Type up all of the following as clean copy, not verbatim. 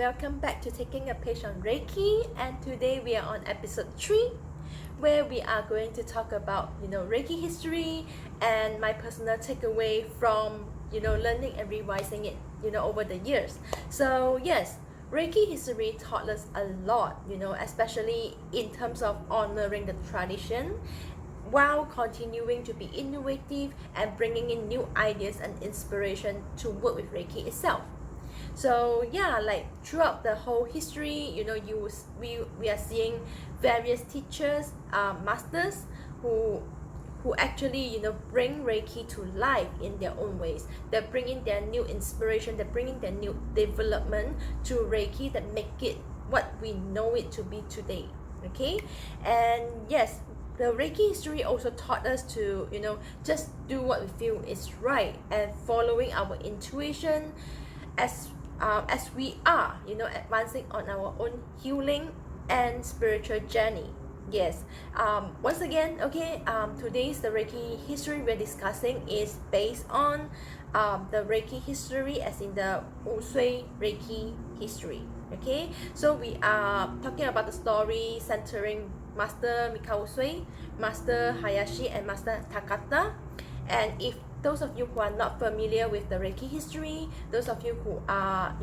welcome back to Taking a Page on Reiki, and today we are on episode 3 where we are going to talk about Reiki history and my personal takeaway from learning and revising it over the years. So yes, Reiki history taught us a lot, especially in terms of honoring the tradition while continuing to be innovative and bringing in new ideas and inspiration to work with Reiki itself. So yeah, like throughout the whole history, we are seeing various teachers, masters who actually bring Reiki to life in their own ways. They're bringing their new inspiration, they're bringing their new development to Reiki that make it what we know it to be today. Okay, and yes, the Reiki history also taught us to just do what we feel is right and following our intuition as we are advancing on our own healing and spiritual journey. Yes, once again, okay, today's the Reiki history we're discussing is based on the Reiki history, as in the Usui Reiki history. Okay, so we are talking about the story centering Master Mikao Usui, Master Hayashi, and Master Takata. And if those of you who are not familiar with the Reiki history, those of you who are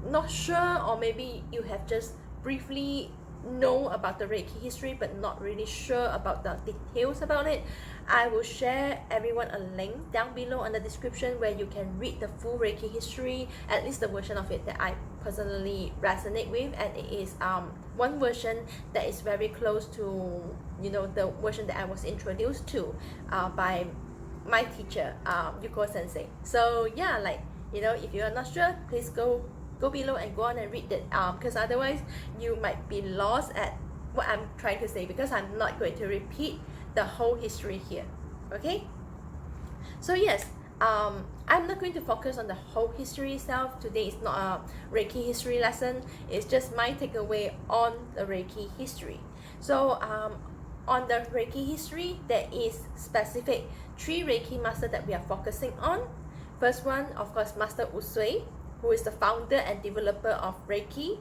not sure, or maybe you have just briefly know about the Reiki history but not really sure about the details about it, I will share everyone a link down below in the description where you can read the full Reiki history, at least the version of it that I personally resonate with, and it is one version that is very close to the version that I was introduced to by my teacher, Yuko Sensei. So yeah, like if you are not sure, please go below and go on and read it, because otherwise you might be lost at what I'm trying to say, because I'm not going to repeat the whole history here. Okay, so yes, I'm not going to focus on the whole history itself. Today is not a Reiki history lesson, it's just my takeaway on the Reiki history. So on the Reiki history, there is specific 3 Reiki masters that we are focusing on. First one, of course, Master Usui, who is the founder and developer of Reiki.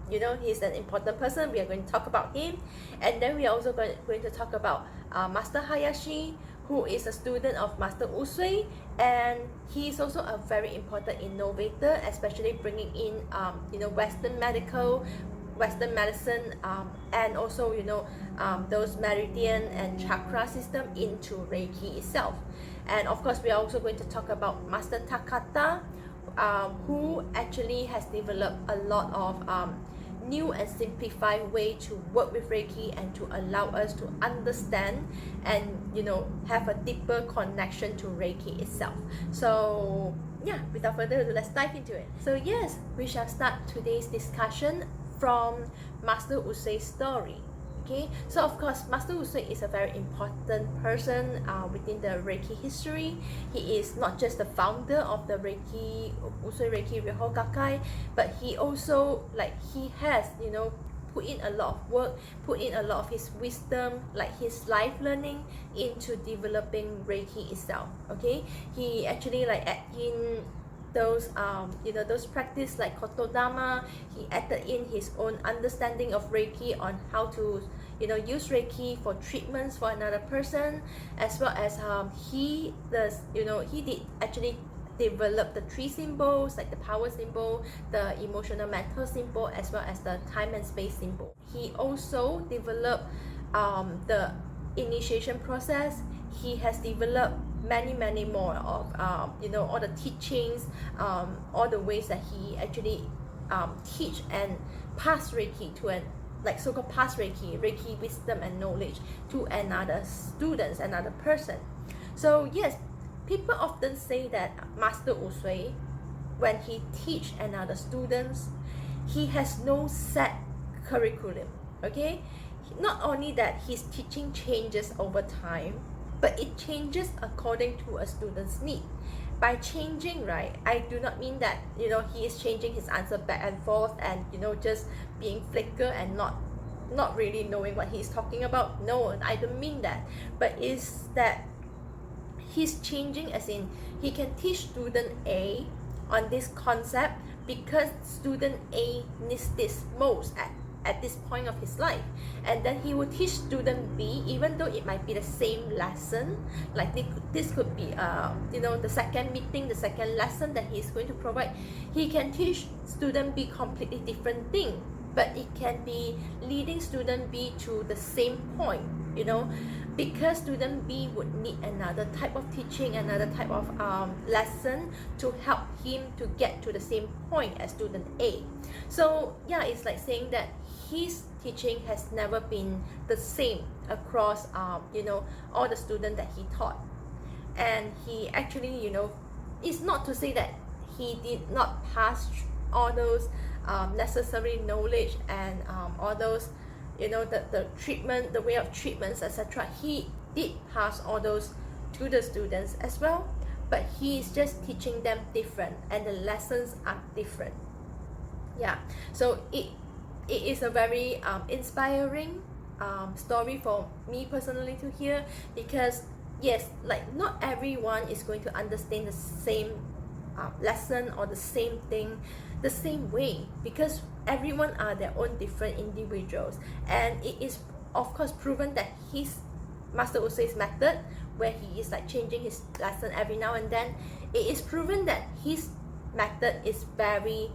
He's an important person. We are going to talk about him. And then we are also going to talk about Master Hayashi, who is a student of Master Usui, and he is also a very important innovator, especially bringing in Western medicine, and also those meridian and chakra system into Reiki itself. And of course, we are also going to talk about Master Takata, who actually has developed a lot of new and simplified way to work with Reiki and to allow us to understand and have a deeper connection to Reiki itself. So yeah, without further ado, let's dive into it. So yes, we shall start today's discussion from Master Usui's story. Okay, so of course, Master Usui is a very important person within the Reiki history. He is not just the founder of the Reiki Usui Reiki Ryoho Gakkai, but he also he has put in a lot of work, put in a lot of his wisdom, like his life learning, into developing Reiki itself. Okay, he actually add in those those practice like Kotodama. He added in his own understanding of Reiki on how to use Reiki for treatments for another person, as well as he did actually develop the 3 symbols, like the power symbol, the emotional mental symbol, as well as the time and space symbol. He also developed the initiation process. He has developed many more of all the teachings, all the ways that he actually teach and pass Reiki to an so-called pass Reiki wisdom and knowledge to another students, another person. So yes, people often say that Master Usui, when he teach another students, he has no set curriculum. Okay, not only that, his teaching changes over time, but it changes according to a student's need. By changing, right, I do not mean that he is changing his answer back and forth and just being flicker and not really knowing what he's talking about. No, I don't mean that, but is that he's changing as in he can teach student A on this concept, because student A needs this most at this point of his life, and then he will teach student B, even though it might be the same lesson. Like this could be the second meeting, the second lesson that he's going to provide. He can teach student B completely different thing, but it can be leading student B to the same point, because student B would need another type of teaching, another type of lesson to help him to get to the same point as student A. So yeah, it's like saying that his teaching has never been the same across all the students that he taught. And he actually, it's not to say that he did not pass all those necessary knowledge and all those the treatment, the way of treatments, etc. He did pass all those to the students as well, but he is just teaching them different, and the lessons are different. Yeah, so it is a very inspiring story for me personally to hear, because yes, like not everyone is going to understand the same lesson or the same thing the same way, because everyone are their own different individuals. And it is of course proven that his Master Usai's method, where he is like changing his lesson every now and then, it is proven that his method is very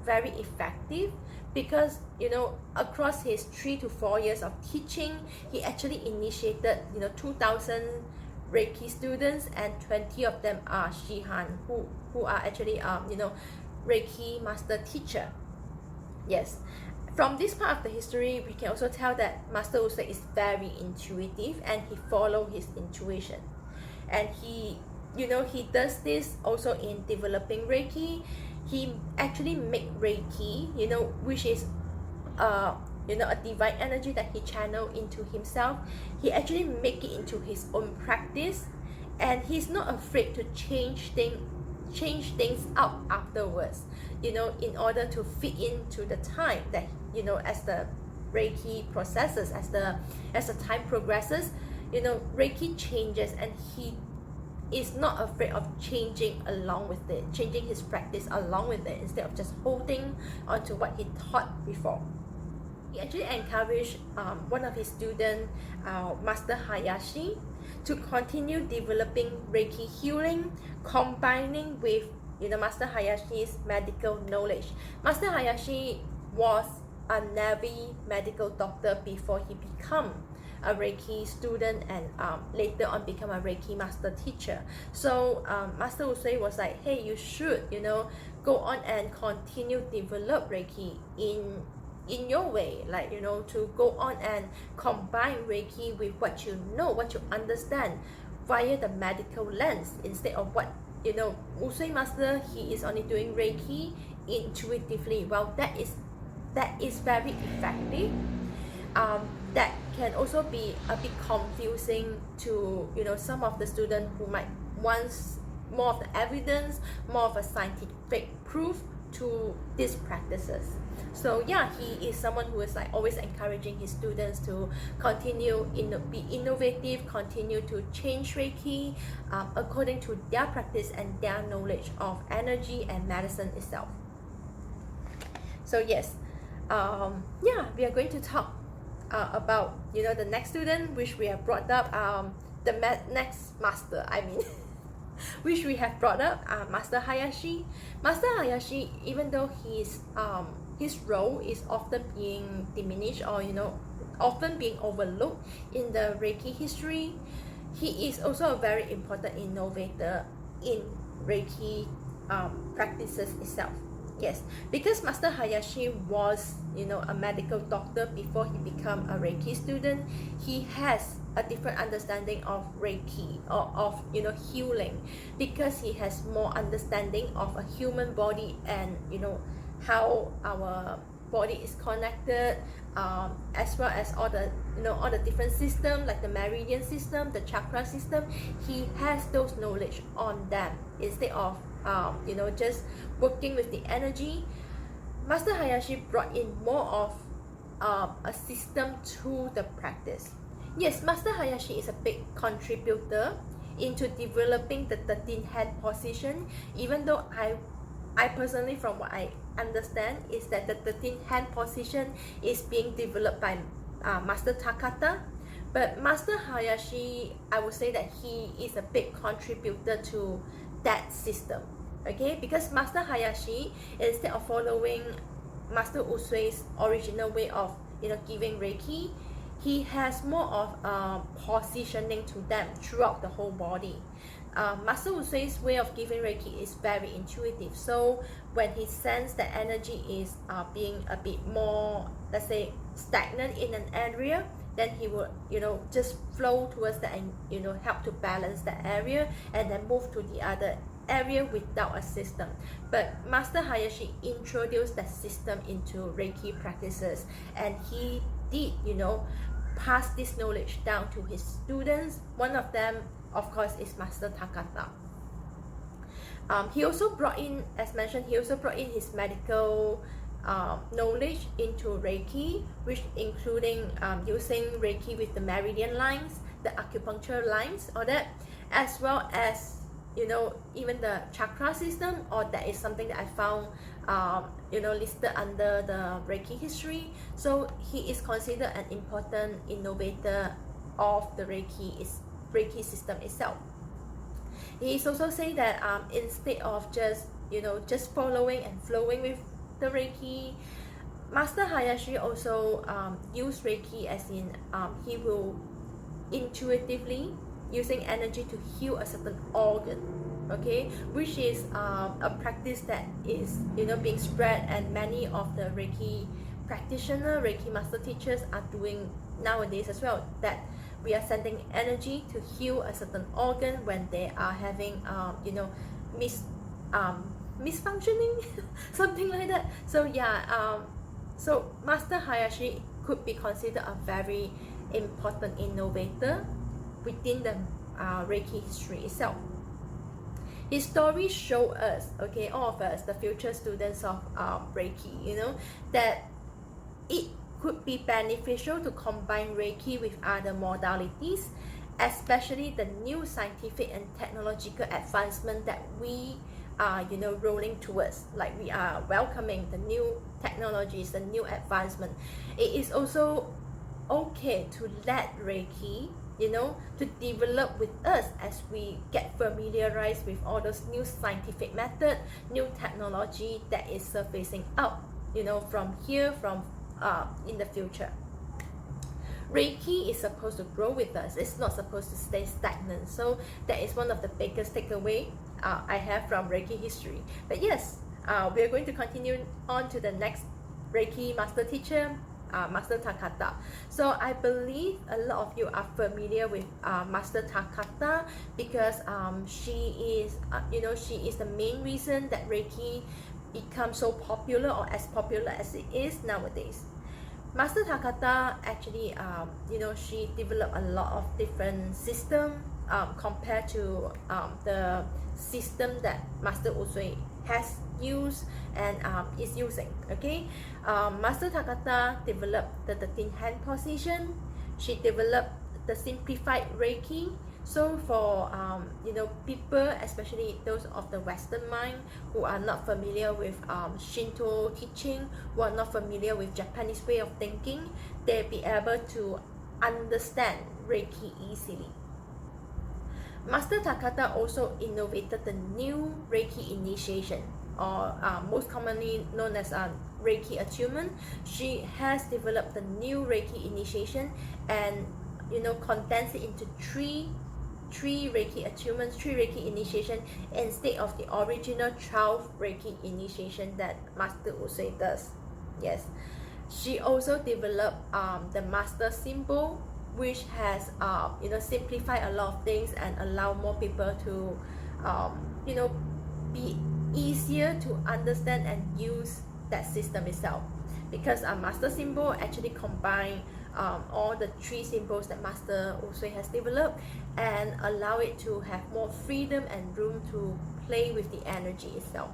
very effective, because across his 3 to 4 years of teaching, he actually initiated 2,000 Reiki students, and 20 of them are Shihan, who are actually Reiki master teacher. Yes, from this part of the history, we can also tell that Master Usai is very intuitive, and he follows his intuition, and he does this also in developing Reiki. He actually make Reiki, which is a divine energy that he channel into himself. He actually make it into his own practice, and he's not afraid to change things out afterwards, in order to fit into the time that as the Reiki processes, as the time progresses, Reiki changes, and he is not afraid of changing along with it, changing his practice along with it, instead of just holding on to what he taught before. He actually encouraged one of his students, Master Hayashi, to continue developing Reiki healing, combining with Master Hayashi's medical knowledge. Master Hayashi was a Navy medical doctor before he became a Reiki student, and later on become a Reiki master teacher. So Master Usai was like, hey, you should go on and continue develop Reiki in your way, like to go on and combine Reiki with what what you understand via the medical lens, instead of what Usai master, he is only doing Reiki intuitively. Well, that is very effective. That can also be a bit confusing to some of the students who might want more of the evidence, more of a scientific proof to these practices. So yeah, he is someone who is like always encouraging his students to continue be innovative, continue to change Reiki according to their practice and their knowledge of energy and medicine itself. So yes, yeah, we are going to talk about the next student which we have brought up, the next master, which we have brought up, Master Hayashi. Master Hayashi, even though his role is often being diminished, or often being overlooked in the Reiki history, he is also a very important innovator in Reiki practices itself. Yes, because Master Hayashi was, a medical doctor before he became a Reiki student, he has a different understanding of Reiki, or of, healing, because he has more understanding of a human body, and, how our body is connected, as well as all the, all the different systems, like the meridian system, the chakra system. He has those knowledge on them, instead of just working with the energy. Master Hayashi brought in more of a system to the practice. Yes, Master Hayashi is a big contributor into developing the 13 hand position, even though I personally, from what I understand, is that the 13th hand position is being developed by Master Takata. But Master Hayashi, I would say that he is a big contributor to that system. Okay, because Master Hayashi, instead of following Master Usui's original way of giving Reiki, he has more of positioning to them throughout the whole body. Master Usui's way of giving Reiki is very intuitive. So when he senses that energy is being a bit more, let's say, stagnant in an area, then he will just flow towards that and help to balance that area and then move to the other area without a system. But Master Hayashi introduced that system into Reiki practices, and he did pass this knowledge down to his students. One of them, of course, is Master Takata. He also brought in, as mentioned, his medical knowledge into Reiki, which including using Reiki with the meridian lines, the acupuncture lines, or that, as well as even the chakra system, or that is something that I found listed under the Reiki History. So he is considered an important innovator of the Reiki system itself. He is also saying that instead of just following and flowing with the Reiki, Master Hayashi also use Reiki as in he will intuitively using energy to heal a certain organ, okay, which is a practice that is being spread, and many of the Reiki practitioner, Reiki master teachers are doing nowadays as well, that we are sending energy to heal a certain organ when they are having misfunctioning something like that. So yeah, so Master Hayashi could be considered a very important innovator within the Reiki history itself. His story show us, okay, all of us, the future students of Reiki, that it could be beneficial to combine Reiki with other modalities, especially the new scientific and technological advancement that we are rolling towards. Like, we are welcoming the new technologies, the new advancement. It is also okay to let Reiki to develop with us as we get familiarized with all those new scientific method, new technology that is surfacing up from in the future. Reiki is supposed to grow with us. It's not supposed to stay stagnant. So that is one of the biggest takeaway I have from Reiki history. But yes, we are going to continue on to the next Reiki master teacher, Master Takata. So I believe a lot of you are familiar with Master Takata, because she is the main reason that Reiki becomes so popular, or as popular as it is nowadays. Master Takata actually she developed a lot of different systems compared to the system that Master Usui has used and is using. Okay, Master Takata developed the 13 hand position. She developed the simplified Reiki. So for people, especially those of the Western mind who are not familiar with Shinto teaching, who are not familiar with Japanese way of thinking, they'll be able to understand Reiki easily. Master Takata also innovated the new Reiki initiation, or most commonly known as Reiki Attunement. She has developed the new Reiki initiation and condensed it into three Reiki Attunements, 3 Reiki initiation, instead of the original 12 Reiki initiation that Master Usui does. Yes, she also developed the Master Symbol, which has simplified a lot of things and allow more people to be easier to understand and use that system itself, because a Master Symbol actually combine all the 3 symbols that Master Usui has developed and allow it to have more freedom and room to play with the energy itself.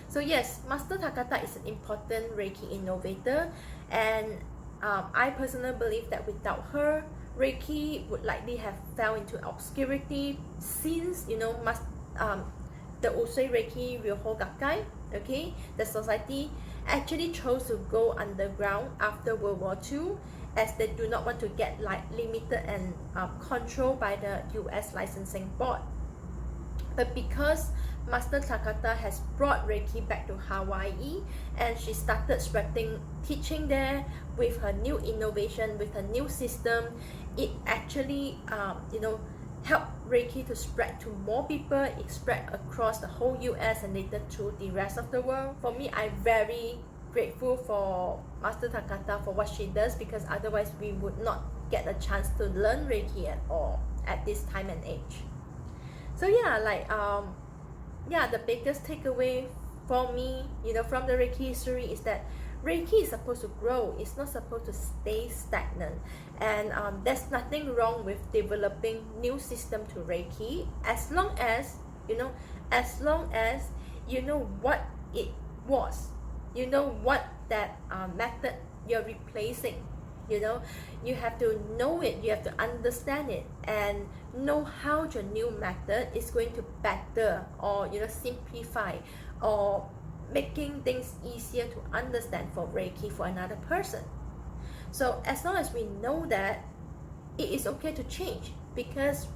So yes, Master Takata is an important Reiki innovator, and I personally believe that without her, Reiki would likely have fell into obscurity, since the Usui Reiki Ryoho Gakkai, okay, the society actually chose to go underground after World War II, as they do not want to get like limited and controlled by the US licensing board. But because Master Takata has brought Reiki back to Hawaii, and she started spreading teaching there with her new innovation, with her new system, it actually helped Reiki to spread to more people. It spread across the whole US and later to the rest of the world. For me, I'm very grateful for Master Takata for what she does, because otherwise we would not get a chance to learn Reiki at all at this time and age. So yeah, the biggest takeaway for me, from the Reiki history is that Reiki is supposed to grow. It's not supposed to stay stagnant. And there's nothing wrong with developing new system to Reiki, as long as you know what it was, what that method you're replacing. You have to know it, you have to understand it, and know how your new method is going to better or simplify or making things easier to understand for Reiki for another person. So as long as we know that, it is okay to change, because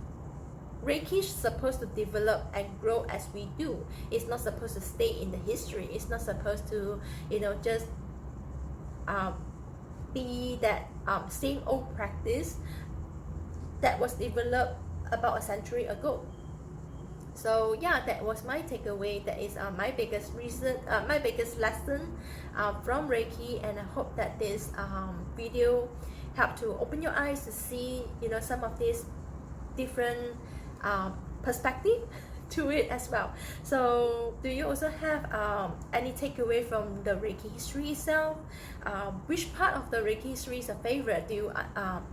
Reiki is supposed to develop and grow as we do. It's not supposed to stay in the history. It's not supposed to just be that same old practice that was developed about a century ago. So yeah, that was my takeaway. That is my biggest lesson from Reiki, and I hope that this video helped to open your eyes to see some of these different perspective to it as well. So do you also have any takeaway from the Reiki history itself? Which part of the Reiki history is a favorite? Do you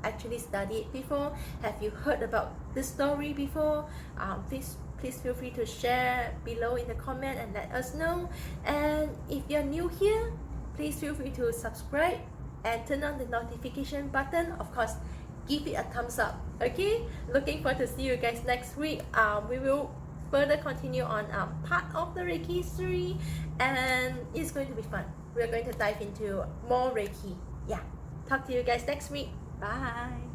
actually study it before? Have you heard about this story before? Please feel free to share below in the comment and let us know. And if you're new here, please feel free to subscribe and turn on the notification button. Of course, give it a thumbs up. Okay, looking forward to see you guys next week. We will further continue on part of the Reiki history, and it's going to be fun. We're going to dive into more Reiki. Yeah, talk to you guys next week. Bye.